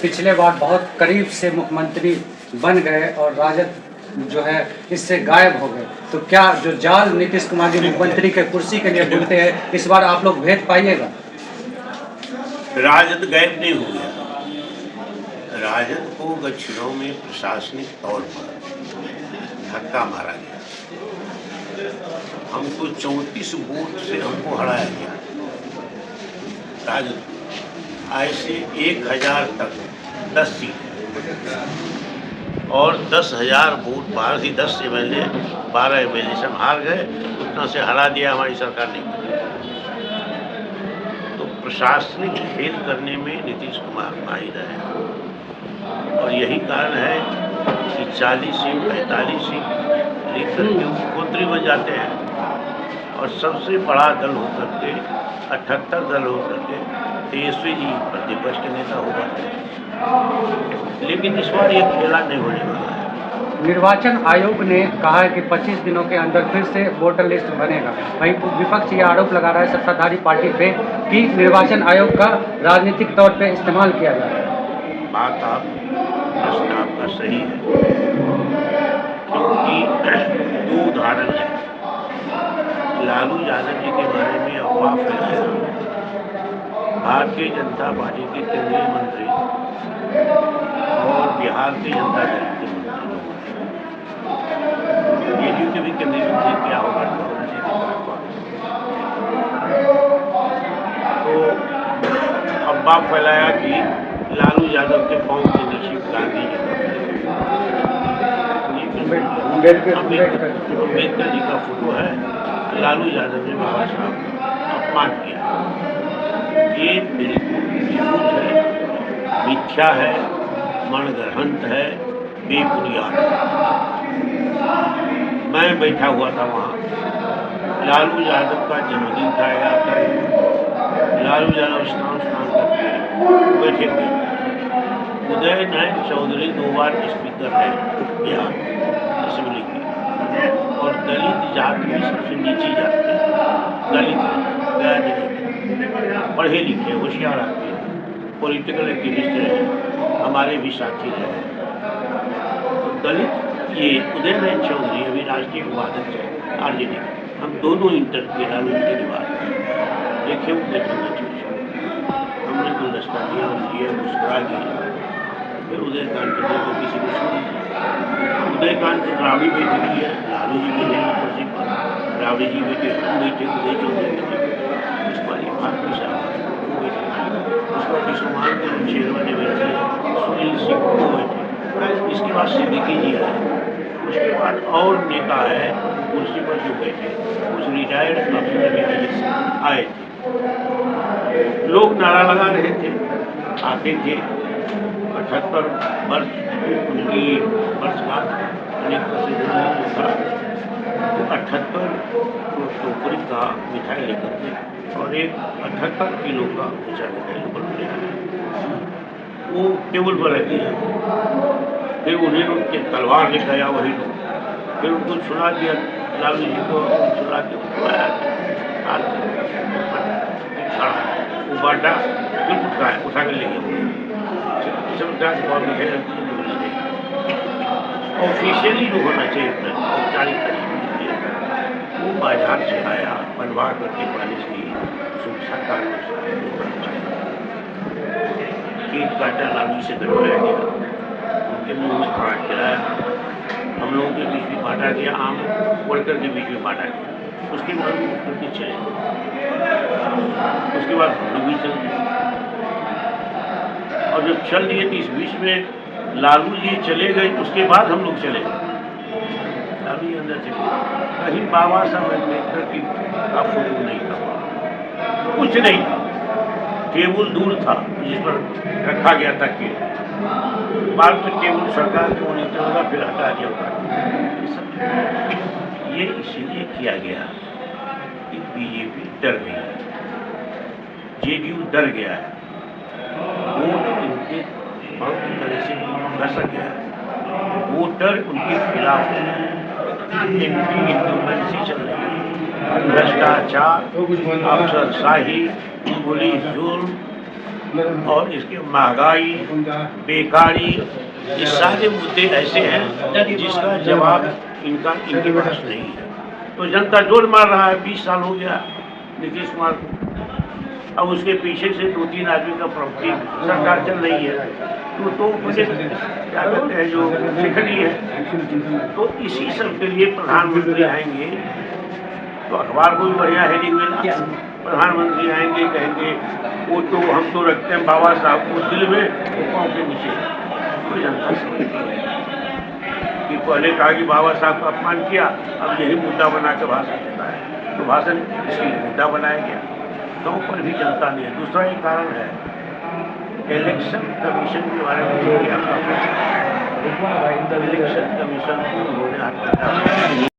पिछले बार बहुत करीब से मुख्यमंत्री बन गए और राजद जो है इससे गायब हो गए, तो क्या जो जाल नीतीश कुमार जी मुख्यमंत्री के कुर्सी के लिए बुनते हैं इस बार आप लोग भेद पाइएगा? राजद गायब नहीं हो गया। राजद को गत चुनाव में प्रशासनिक तौर पर धक्का मारा गया। हमको 34 वोट से हमको हराया गया। राजद ऐसे 1000 तक 10 सीट और 10,000 वोट बाहर थी। 10 MLA 12 MLA सब हार गए। उतना से हरा दिया हमारी सरकार ने। तो प्रशासनिक खेल करने में नीतीश कुमार माहिर है और यही कारण है कि 40 सीट 45 सीट लेकर के मुख्यमंत्री बन जाते हैं और सबसे बड़ा दल होकर के 78 दल होकर के तेजस्वी जी प्रतिपक्ष के नेता हो पाते हैं। लेकिन इस बार ये खेला नहीं होने वाला है। निर्वाचन आयोग ने कहा है कि 25 दिनों के अंदर फिर से वोटर लिस्ट बनेगा। वहीं विपक्ष ये आरोप लगा रहा है सत्ताधारी पार्टी पे कि निर्वाचन आयोग का राजनीतिक तौर पे इस्तेमाल किया जा रहा है। प्रश्न आपका सही है, क्योंकि 2 उदाहरण है। लालू यादव जी के बारे में अफवाह फैलाया भारतीय जनता पार्टी के केंद्रीय मंत्री और बिहार के जनता दल के मंत्री, जेडीयू के भी केंद्रीय मंत्री क्या होगा तो अफवाह फैलाया कि लालू यादव के पांव के नीचे गांधी अम्बेडकर जी का फोटो है। लालू यादव ने बाबा साहब का अपमान किया। ये बिल्कुल झूठ है, मिथ्या है, मनगढ़ंत है, बेबुनियाद है। मैं बैठा हुआ था वहाँ। लालू यादव का जन्मदिन था 11 तारीख। लालू यादव स्नान करके बैठे हुए। उदय नारायण चौधरी 2 बार स्पीकर रहे बिहार असेंबली की और दलित जाति में सबसे नीची जाति दलित है, पढ़े लिखे होशियार आदमी हैं, पॉलिटिकल एक्टिविस्ट रहे, हमारे भी साथी रहे। तो दलित ये उदय नारायण चौधरी अभी राष्ट्रीय उपाध्यक्ष है RJD। हम दोनों इंटर के लालू के रिवाज देखे हमने गुलदस्ता दिया और दिए मुस्कुरा दिए। फिर उदयकांत को किसी को सुन उदयकांत रावड़ी बैठी हुई है, लालू जी बैठे कुर्सी पर, रावड़ी जी बैठे, हम बैठे, उदय चौधरी बैठे, पुष्पाली भारती साहब वो बैठे, उसका विश्वमान के चेयरमैन बैठे, सुनील सिंह वो बैठे। इसके बाद सिद्दीकी जी आए। उसके बाद और नेता है कुर्सी पर जो बैठे, कुछ रिटायर्ड अफसर भी आए थे। लोग नारा लगा रहे थे, आते थे। 78 वर्ष उनकी वर्षगांठ अनेक प्रसिद्ध था। तो 78 टोकरी का मिठाई लेकर के और एक 78 किलो का ऊँचा मिठाई लेकर वो टेबल पर रख दिया। फिर उन्हें उनके तलवार दिखाया वही लोग। फिर उनको सुना दिया, लालू जी को सुना के वो बाटा फिर उठा कर ले गया। ऑफिशियली जो होना चाहिए औपचारिक तरीके से वो बाजार से आया, बनवा करके पानी से सुरक्षा कार्य केक काटा, लालू से करवाया गया, उनके मुंह में खाना खिलाया, हम लोगों के बीच में बांटा गया, आम वर्कर के बीच में बांटा गया। उसके बाद वो करके चले उसके बाद हम लोग भी चल गए और जब चल दिए तो इस बीच में लालू जी चले गए। उसके बाद हम लोग चले लालू जी अंदर चले। कहीं बाबा साहब अम्बेडकर की का फोटो नहीं था, कुछ नहीं था, टेबल दूर था जिस पर रखा गया था कि बाद में टेबल सरकार को नहीं होगा, फिर हटा दिया होगा। ये इसीलिए किया गया कि बीजेपी डर गई है, जेडीयू डर गया है, वोट इनके बहुत तरह से धस गया है, वोटर उनके खिलाफ है, इंक्यूमेंसी चल रही है, भ्रष्टाचार, अफसरशाही, पुलिस जुर्म, और इसके महंगाई, बेकारी, ये सारे मुद्दे ऐसे हैं जिसका जवाब इनके पास नहीं है। तो जनता जोर मार रहा है, 20 साल हो गया नीतीश कुमार को। अब उसके पीछे से 2-3 आदमी का प्रॉपर्टी सरकार चल रही है, तो मुझे क्या कहते हैं जो शिखली है। तो इसी सब के लिए प्रधानमंत्री आएंगे तो अखबार को भी बढ़िया हेडिंग मिला। प्रधानमंत्री आएंगे कहेंगे वो तो हम तो रखते हैं बाबा साहब को दिल में, वो पाँव के नीचे। तो जनता समझती है कि पहले कहा कि बाबा साहब का अपमान किया, अब यही मुद्दा बना के भाषण देता है, तो भाषण इसलिए मुद्दा बनाया गया। गाँव पर भी जनता नहीं है। दूसरा एक कारण है, इलेक्शन कमीशन के बारे में क्या इलेक्शन कमीशन को उन्होंने हटा